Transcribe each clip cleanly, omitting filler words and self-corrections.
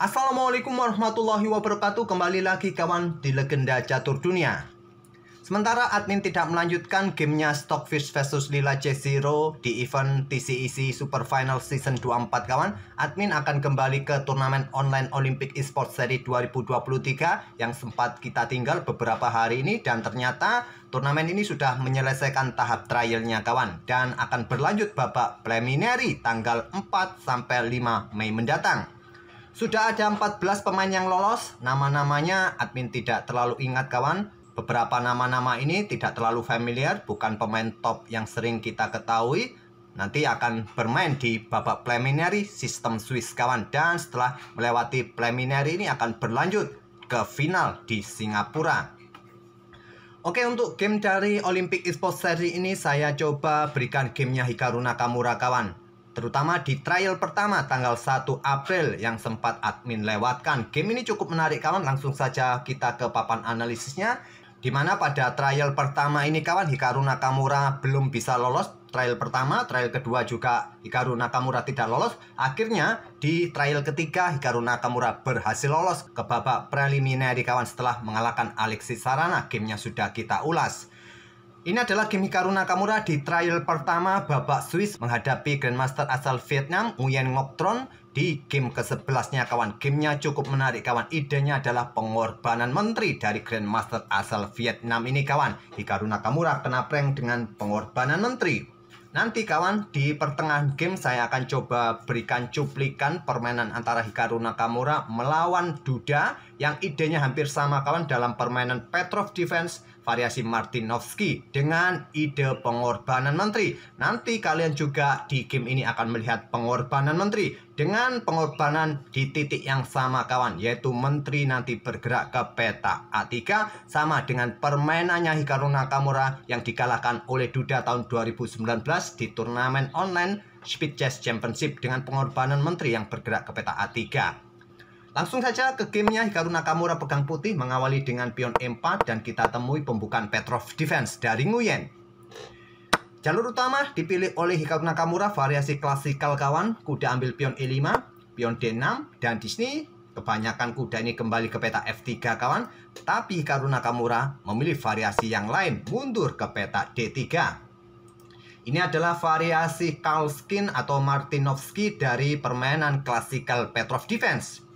Assalamualaikum warahmatullahi wabarakatuh. Kembali lagi kawan di Legenda Catur Dunia. Sementara admin tidak melanjutkan gamenya Stockfish vs Lila J0 di event TCEC Super Final Season 24 kawan, admin akan kembali ke turnamen online Olympic Esports Series 2023 yang sempat kita tinggal beberapa hari ini, dan ternyata turnamen ini sudah menyelesaikan tahap trialnya kawan, dan akan berlanjut babak preliminary tanggal 4-5 Mei mendatang. Sudah ada 14 pemain yang lolos. Nama-namanya admin tidak terlalu ingat kawan. Beberapa nama-nama ini tidak terlalu familiar, bukan pemain top yang sering kita ketahui. Nanti akan bermain di babak preliminary sistem Swiss kawan, dan setelah melewati preliminary ini akan berlanjut ke final di Singapura. Oke, untuk game dari Olympic Esports Series ini saya coba berikan gamenya Hikaru Nakamura kawan, terutama di trial pertama tanggal 1 April yang sempat admin lewatkan. Game ini cukup menarik kawan, langsung saja kita ke papan analisisnya. Dimana pada trial pertama ini kawan, Hikaru Nakamura belum bisa lolos. Trial pertama, trial kedua juga Hikaru Nakamura tidak lolos. Akhirnya di trial ketiga Hikaru Nakamura berhasil lolos ke babak preliminary kawan, setelah mengalahkan Alexis Sarana. Gamenya sudah kita ulas. Ini adalah game Hikaru Nakamura di trial pertama babak Swiss menghadapi Grandmaster asal Vietnam, Nguyen Ngoc Tron, di game ke-11-nya kawan. Gamenya cukup menarik kawan. Idenya adalah pengorbanan menteri dari Grandmaster asal Vietnam ini kawan. Hikaru Nakamura kena prank dengan pengorbanan menteri. Nanti kawan, di pertengahan game saya akan coba berikan cuplikan permainan antara Hikaru Nakamura melawan Duda yang idenya hampir sama kawan dalam permainan Petrov Defense variasi Martinovski dengan ide pengorbanan menteri. Nanti kalian juga di game ini akan melihat pengorbanan menteri dengan pengorbanan di titik yang sama kawan, yaitu menteri nanti bergerak ke peta A3 sama dengan permainannya Hikaru Nakamura yang dikalahkan oleh Duda tahun 2019 di turnamen online Speed Chess Championship dengan pengorbanan menteri yang bergerak ke peta A3. Langsung saja ke gamenya. Hikaru Nakamura pegang putih, mengawali dengan pion E4 dan kita temui pembukaan Petrov Defense dari Nguyen. Jalur utama dipilih oleh Hikaru Nakamura variasi klasikal kawan, kuda ambil pion E5, pion D6, dan di sini kebanyakan kuda ini kembali ke peta F3 kawan, tapi Hikaru Nakamura memilih variasi yang lain, mundur ke peta D3. Ini adalah variasi Kalskin atau Martinovski dari permainan klasikal Petrov Defense.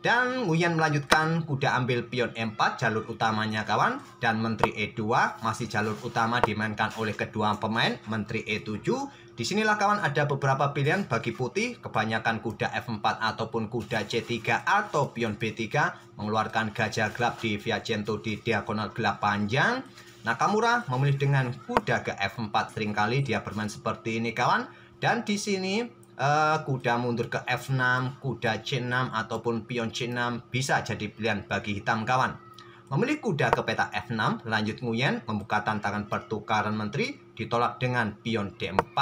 Dan Nguyen melanjutkan kuda ambil pion E4 jalur utamanya kawan, dan menteri E2 masih jalur utama dimainkan oleh kedua pemain, menteri E7. Disinilah kawan ada beberapa pilihan bagi putih, kebanyakan kuda F4 ataupun kuda C3 atau pion B3, mengeluarkan gajah gelap di Viacento di diagonal gelap panjang. Nakamura memilih dengan kuda ke F4, seringkali dia bermain seperti ini kawan, dan di sini kuda mundur ke F6, kuda C6 ataupun pion C6 bisa jadi pilihan bagi hitam kawan. Memilih kuda ke peta F6, lanjut Nguyen membuka tantangan pertukaran menteri, ditolak dengan pion D4.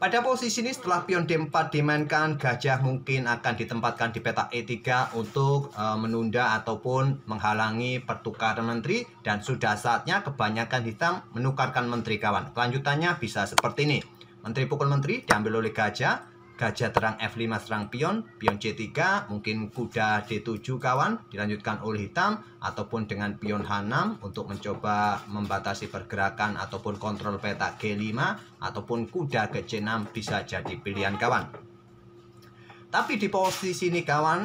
Pada posisi ini setelah pion D4 dimainkan, gajah mungkin akan ditempatkan di peta E3 untuk menunda ataupun menghalangi pertukaran menteri, dan sudah saatnya kebanyakan hitam menukarkan menteri kawan. Kelanjutannya bisa seperti ini. Menteri pukul menteri diambil oleh gajah, gajah terang F5 serang pion, pion C3, mungkin kuda D7 kawan, dilanjutkan oleh hitam, ataupun dengan pion H6 untuk mencoba membatasi pergerakan ataupun kontrol peta G5, ataupun kuda ke C6 bisa jadi pilihan kawan. Tapi di posisi ini kawan,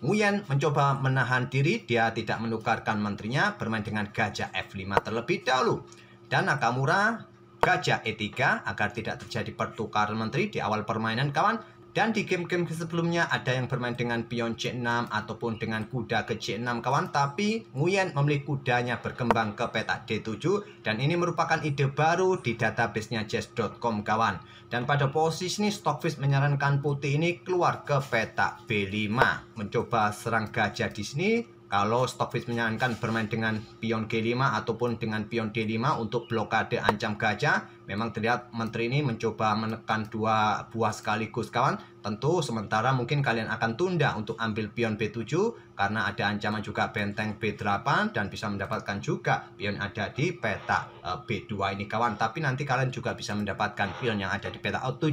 Nguyen mencoba menahan diri, dia tidak menukarkan menterinya, bermain dengan gajah F5 terlebih dahulu. Dan Nakamura gajah E3 agar tidak terjadi pertukaran menteri di awal permainan kawan. Dan di game-game sebelumnya ada yang bermain dengan pion C6 ataupun dengan kuda ke C6 kawan, tapi Nguyen memilih kudanya berkembang ke peta D7, dan ini merupakan ide baru di database-nya chess.com kawan. Dan pada posisi ini Stockfish menyarankan putih ini keluar ke peta B5, mencoba serang gajah di sini. Kalau Stockfish menyarankan bermain dengan pion G5 ataupun dengan pion D5 untuk blokade ancam gajah. Memang terlihat menteri ini mencoba menekan dua buah sekaligus kawan. Tentu sementara mungkin kalian akan tunda untuk ambil pion B7 karena ada ancaman juga benteng B8 dan bisa mendapatkan juga pion ada di peta B2 ini kawan. Tapi nanti kalian juga bisa mendapatkan pion yang ada di peta A7.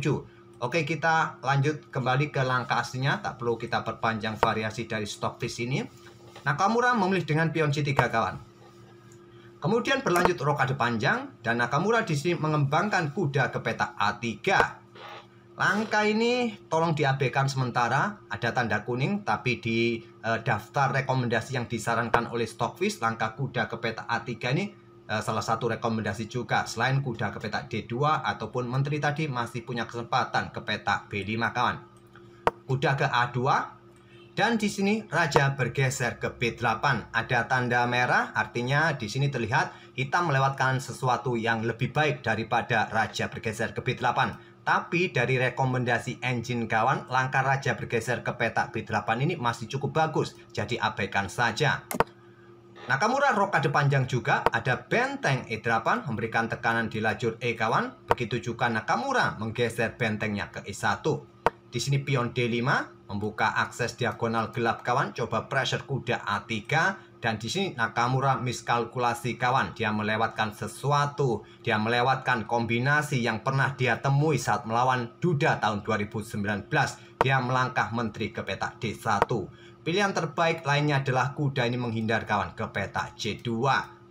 Oke, kita lanjut kembali ke langkah aslinya. Tak perlu kita perpanjang variasi dari Stockfish ini. Nakamura memilih dengan pion C3 kawan. Kemudian berlanjut rokade panjang dan Nakamura di sini mengembangkan kuda ke petak A3. Langkah ini tolong diabaikan sementara, ada tanda kuning, tapi di daftar rekomendasi yang disarankan oleh Stockfish, langkah kuda ke petak A3 ini salah satu rekomendasi juga. Selain kuda ke petak D2 ataupun menteri tadi masih punya kesempatan ke petak B5 kawan. Kuda ke A2 dan di sini raja bergeser ke B8. Ada tanda merah, artinya di sini terlihat hitam melewatkan sesuatu yang lebih baik daripada raja bergeser ke B8. Tapi dari rekomendasi engine kawan, langkah raja bergeser ke petak B8 ini masih cukup bagus, jadi abaikan saja. Nakamura rokade panjang juga, ada benteng E8 memberikan tekanan di lajur E kawan. Begitu juga Nakamura menggeser bentengnya ke E1. Di sini pion D5 membuka akses diagonal gelap kawan, coba pressure kuda A3 dan di sini Nakamura miskalkulasi kawan, dia melewatkan sesuatu, dia melewatkan kombinasi yang pernah dia temui saat melawan Duda tahun 2019. Dia melangkah menteri ke petak D1. Pilihan terbaik lainnya adalah kuda ini menghindar kawan ke petak C2.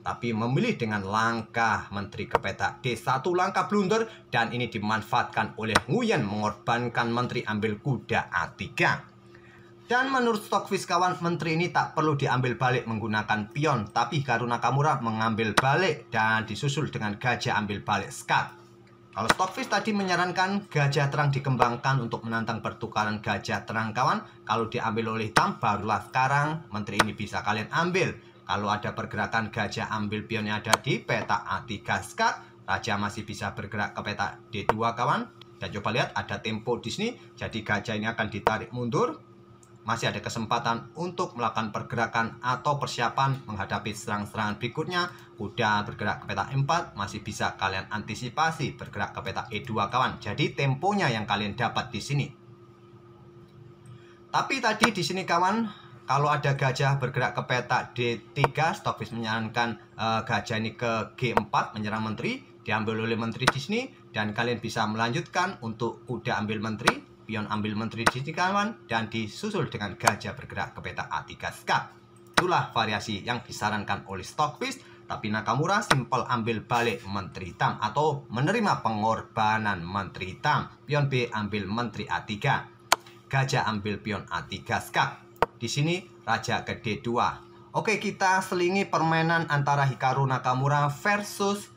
Tapi memilih dengan langkah menteri ke petak D1, langkah blunder, dan ini dimanfaatkan oleh Nguyen mengorbankan menteri ambil kuda A3. Dan menurut Stockfish kawan, menteri ini tak perlu diambil balik menggunakan pion, tapi Hikaru Nakamura mengambil balik dan disusul dengan gajah ambil balik skak. Kalau Stockfish tadi menyarankan gajah terang dikembangkan untuk menantang pertukaran gajah terang kawan, kalau diambil oleh hitam barulah sekarang menteri ini bisa kalian ambil. Kalau ada pergerakan gajah ambil pion yang ada di petak A3 skak, raja masih bisa bergerak ke petak D2 kawan. Dan coba lihat ada tempo di sini, jadi gajah ini akan ditarik mundur. Masih ada kesempatan untuk melakukan pergerakan atau persiapan menghadapi serang-serangan berikutnya. Kuda bergerak ke petak E4, masih bisa kalian antisipasi bergerak ke petak E2 kawan. Jadi temponya yang kalian dapat di sini. Tapi tadi di sini kawan, kalau ada gajah bergerak ke petak D3, Stockfish menyarankan gajah ini ke G4 menyerang menteri, diambil oleh menteri di sini dan kalian bisa melanjutkan untuk kuda ambil menteri, pion ambil menteri di sini kawan dan disusul dengan gajah bergerak ke petak A3 skak. Itulah variasi yang disarankan oleh Stockfish, tapi Nakamura simpel ambil balik menteri hitam atau menerima pengorbanan menteri hitam. Pion B ambil menteri A3. Gajah ambil pion A3 skak. Di sini raja ke D2. Oke, kita selingi permainan antara Hikaru Nakamura versus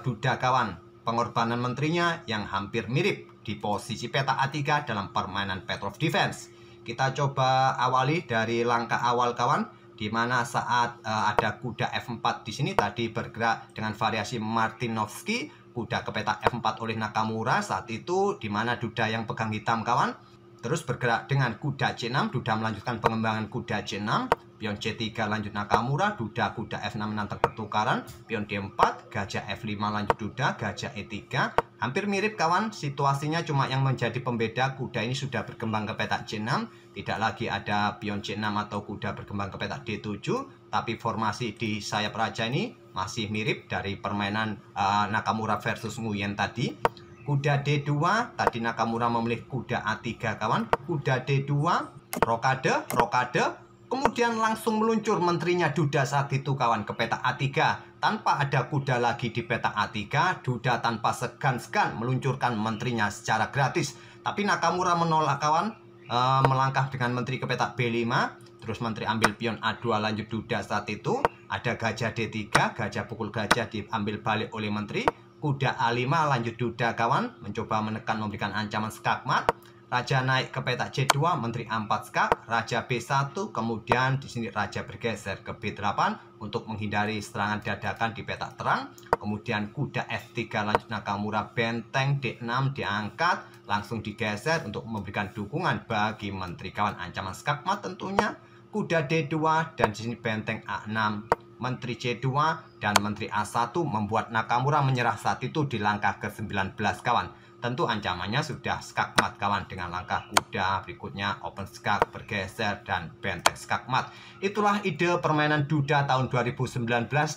Duda kawan. Pengorbanan menterinya yang hampir mirip di posisi petak A3 dalam permainan Petrov Defense. Kita coba awali dari langkah awal kawan, di mana saat ada kuda F4 di sini tadi bergerak dengan variasi Martinovski, kuda ke petak F4 oleh Nakamura saat itu, di mana Duda yang pegang hitam kawan. Terus bergerak dengan kuda C6, Duda melanjutkan pengembangan kuda C6, pion C3 lanjut Nakamura, Duda kuda F6 menantang pertukaran, pion D4, gajah F5 lanjut Duda, gajah E3. Hampir mirip kawan, situasinya cuma yang menjadi pembeda kuda ini sudah berkembang ke petak C6, tidak lagi ada pion C6 atau kuda berkembang ke petak D7, tapi formasi di sayap raja ini masih mirip dari permainan Nakamura versus Nguyen tadi. Kuda D2, tadi Nakamura memilih kuda A3 kawan. Kuda D2, rokade, kemudian langsung meluncur menterinya Duda saat itu kawan ke petak A3. Tanpa ada kuda lagi di petak A3, Duda tanpa segan-segan meluncurkan menterinya secara gratis. Tapi Nakamura menolak kawan, melangkah dengan menteri ke petak B5. Terus menteri ambil pion A2 lanjut Duda saat itu. Ada gajah D3, gajah pukul gajah diambil balik oleh menteri. Kuda A5 lanjut Duda kawan, mencoba menekan memberikan ancaman skakmat. Raja naik ke petak C2, menteri A4 skak, raja B1, kemudian di sini raja bergeser ke B8 untuk menghindari serangan dadakan di petak terang. Kemudian kuda F3 lanjut Nakamura, benteng D6 diangkat, langsung digeser untuk memberikan dukungan bagi menteri kawan, ancaman skakmat tentunya. Kuda D2 dan di sini benteng A6. Menteri C2 dan Menteri A1 membuat Nakamura menyerah saat itu di langkah ke-19 kawan. Tentu ancamannya sudah skakmat kawan dengan langkah kuda berikutnya open skak, bergeser, dan benteng skakmat. Itulah ide permainan Duda tahun 2019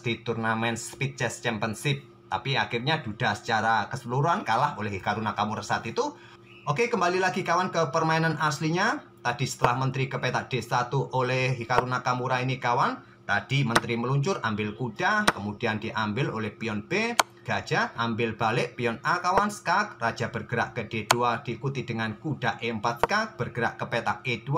di turnamen Speed Chess Championship. Tapi akhirnya Duda secara keseluruhan kalah oleh Hikaru Nakamura saat itu. Oke, kembali lagi kawan ke permainan aslinya. Tadi setelah menteri ke petak D1 oleh Hikaru Nakamura ini kawan, tadi menteri meluncur ambil kuda, kemudian diambil oleh pion B, gajah, ambil balik pion A kawan, skak, raja bergerak ke D2 diikuti dengan kuda E4 skak, bergerak ke petak E2,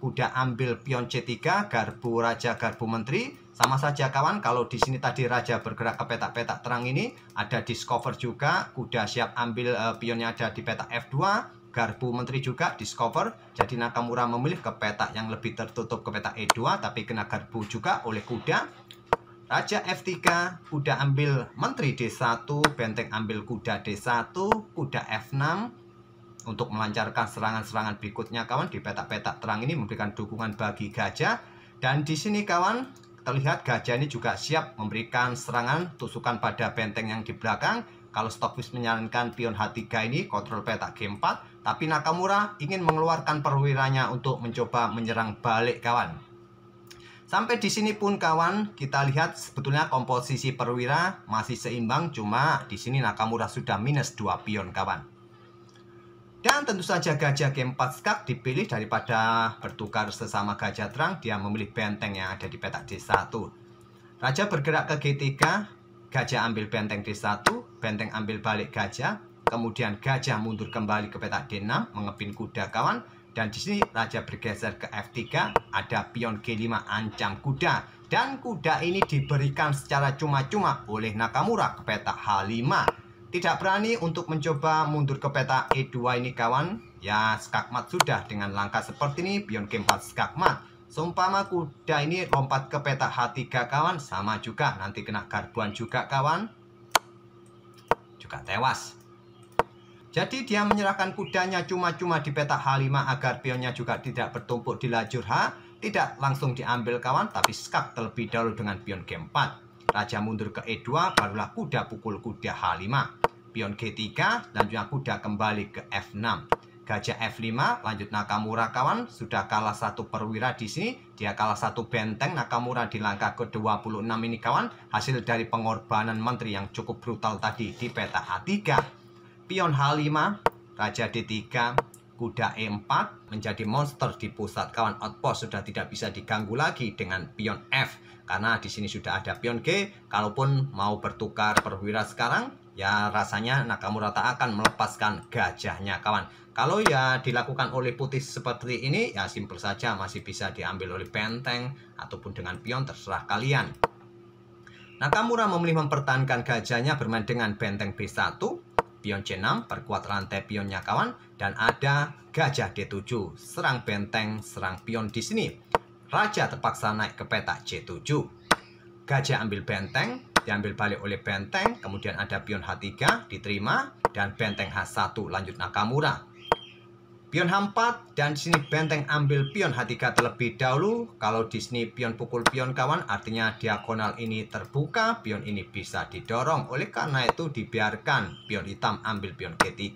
kuda ambil pion C3, garbu raja garbu menteri. Sama saja kawan, kalau di sini tadi raja bergerak ke petak-petak terang ini, ada discover juga, kuda siap ambil pionnya ada di petak F2, garbu menteri juga discover. Jadi Nakamura memilih ke petak yang lebih tertutup ke petak E2, tapi kena garbu juga oleh kuda. Raja F3, kuda ambil menteri D1, benteng ambil kuda D1, kuda F6 untuk melancarkan serangan-serangan berikutnya kawan. Di petak-petak terang ini memberikan dukungan bagi gajah. Dan di sini kawan, terlihat gajah ini juga siap memberikan serangan tusukan pada benteng yang di belakang. Kalau Stockfish menyarankan pion H3 ini kontrol petak G4, tapi Nakamura ingin mengeluarkan perwiranya untuk mencoba menyerang balik kawan. Sampai di sini pun kawan, kita lihat sebetulnya komposisi perwira masih seimbang, cuma di sini Nakamura sudah minus 2 pion kawan. Dan tentu saja gajah G4 skak dipilih daripada bertukar sesama gajah terang, dia memilih benteng yang ada di petak D1. Raja bergerak ke G3, gajah ambil benteng D1, benteng ambil balik gajah, kemudian gajah mundur kembali ke petak D6, mengepin kuda kawan. Dan di sini raja bergeser ke F3, ada pion G5 ancam kuda. Dan kuda ini diberikan secara cuma-cuma oleh Nakamura ke petak H5. Tidak berani untuk mencoba mundur ke petak E2 ini kawan. Ya skakmat sudah dengan langkah seperti ini, pion G4 skakmat. Seumpama kuda ini lompat ke petak H3 kawan, sama juga nanti kena garbuan juga kawan. Juga tewas. Jadi dia menyerahkan kudanya cuma-cuma di petak H5 agar pionnya juga tidak bertumpuk di lajur H. Tidak langsung diambil kawan, tapi skak terlebih dahulu dengan pion G4. Raja mundur ke E2, barulah kuda pukul kuda H5. Pion G3, selanjutnya kuda kembali ke F6. Gajah F5, lanjut Nakamura kawan, sudah kalah satu perwira di sini. Dia kalah satu benteng Nakamura di langkah ke-26 ini kawan. Hasil dari pengorbanan menteri yang cukup brutal tadi di petak A3. Pion H5, Raja D3, kuda E4 menjadi monster di pusat kawan. Outpost sudah tidak bisa diganggu lagi dengan pion F. Karena di sini sudah ada pion G. Kalaupun mau bertukar perwira sekarang, ya rasanya Nakamura tak akan melepaskan gajahnya kawan. Kalau ya dilakukan oleh putih seperti ini, ya simpel saja masih bisa diambil oleh benteng ataupun dengan pion, terserah kalian. Nakamura memilih mempertahankan gajahnya bermain dengan benteng B1, pion C6, perkuat rantai pionnya kawan, dan ada gajah D7, serang benteng, serang pion di sini. Raja terpaksa naik ke petak C7. Gajah ambil benteng, diambil balik oleh benteng, kemudian ada pion H3 diterima, dan benteng H1 lanjut Nakamura. Pion H4, dan di sini benteng ambil pion H3 terlebih dahulu. Kalau di sini pion pukul pion kawan, artinya diagonal ini terbuka, pion ini bisa didorong. Oleh karena itu dibiarkan pion hitam ambil pion G3.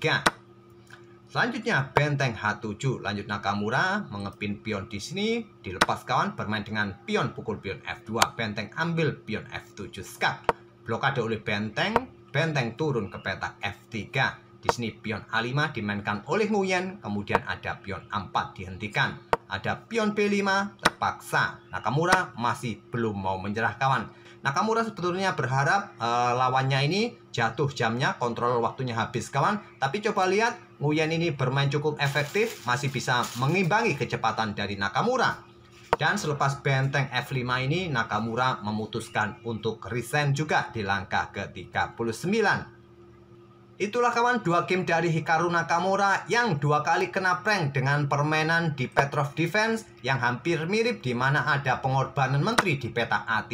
Selanjutnya benteng H7 lanjut Nakamura mengepin pion di sini, dilepas kawan bermain dengan pion pukul pion F2, benteng ambil pion F7 skak. Blokade oleh benteng, benteng turun ke petak F3. Di sini pion A5 dimainkan oleh Nguyen, kemudian ada pion A4 dihentikan. Ada pion B5 terpaksa. Nakamura masih belum mau menyerah kawan. Nakamura sebetulnya berharap lawannya ini jatuh jamnya, kontrol waktunya habis kawan. Tapi coba lihat, Nguyen ini bermain cukup efektif, masih bisa mengimbangi kecepatan dari Nakamura. Dan selepas benteng F5 ini, Nakamura memutuskan untuk resign juga di langkah ke-39. Itulah kawan, 2 game dari Hikaru Nakamura yang 2 kali kena prank dengan permainan di Petrov Defense yang hampir mirip, di mana ada pengorbanan menteri di petak A3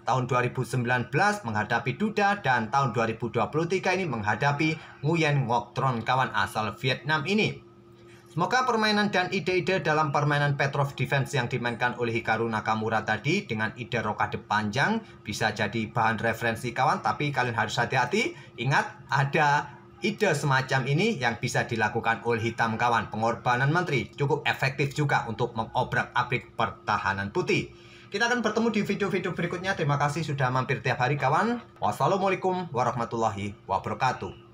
tahun 2019 menghadapi Duda, dan tahun 2023 ini menghadapi Nguyen Ngoc Tron kawan asal Vietnam ini. Semoga permainan dan ide-ide dalam permainan Petrov Defense yang dimainkan oleh Hikaru Nakamura tadi dengan ide rokade panjang bisa jadi bahan referensi kawan. Tapi kalian harus hati-hati, ingat ada ide semacam ini yang bisa dilakukan oleh hitam kawan. Pengorbanan menteri cukup efektif juga untuk mengobrak-abrik pertahanan putih. Kita akan bertemu di video-video berikutnya. Terima kasih sudah mampir tiap hari kawan. Wassalamualaikum warahmatullahi wabarakatuh.